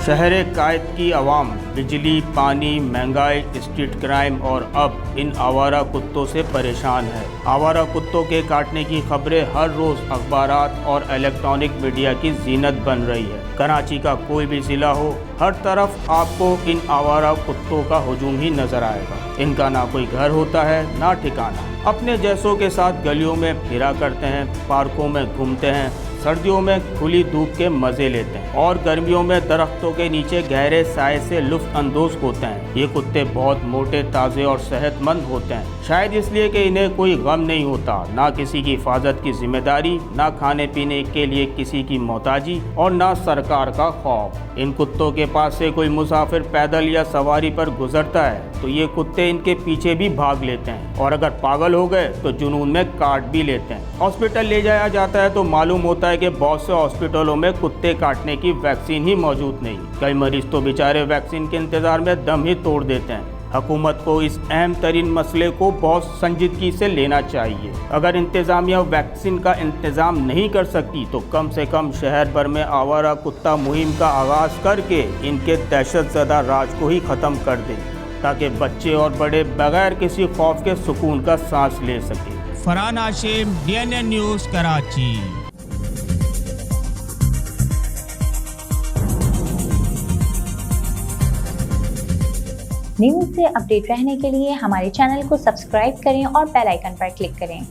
शहर कायद की आवाम बिजली, पानी, महंगाई, स्ट्रीट क्राइम और अब इन आवारा कुत्तों से परेशान है। आवारा कुत्तों के काटने की खबरें हर रोज़ अखबारात और इलेक्ट्रॉनिक मीडिया की जीनत बन रही है। कराची का कोई भी ज़िला हो, हर तरफ आपको इन आवारा कुत्तों का हुजूम ही नज़र आएगा। इनका ना कोई घर होता है ना ठिकाना। अपने जैसों के साथ गलियों में फिरा करते हैं, पार्कों में घूमते हैं, सर्दियों में खुली धूप के मज़े लेते हैं और गर्मियों में दरख्तों के नीचे गहरे साए से लुत्फ़ अंदोज़ होते हैं। ये कुत्ते बहुत मोटे, ताज़े और सेहतमंद होते हैं, शायद इसलिए कि इन्हें कोई गम नहीं होता, ना किसी की हिफाजत की जिम्मेदारी, ना खाने पीने के लिए किसी की मोहताजी और ना सरकार का खौफ। इन कुत्तों के पास से कोई मुसाफिर पैदल या सवारी पर गुजरता है तो ये कुत्ते इनके पीछे भी भाग लेते हैं और अगर पागल हो गए तो जुनून में काट भी लेते हैं। हॉस्पिटल ले जाया जाता है तो मालूम होता है कि बहुत से हॉस्पिटलों में कुत्ते काटने की वैक्सीन ही मौजूद नहीं। कई मरीज तो बेचारे वैक्सीन के इंतजार में दम ही तोड़ देते हैं। हुकूमत को इस अहम तरीन मसले को बहुत संजीदगी से लेना चाहिए। अगर इंतज़ामिया वैक्सीन का इंतज़ाम नहीं कर सकती तो कम से कम शहर भर में आवारा कुत्ता मुहिम का आगाज़ करके इनके दहशतज़दा राज को ही ख़त्म कर दें, ताकि बच्चे और बड़े बगैर किसी खौफ के सुकून का सांस ले सकें। Farhan Hashim, DNN news, Karachi. News से अपडेट रहने के लिए हमारे चैनल को सब्सक्राइब करें और बेल आइकन पर क्लिक करें।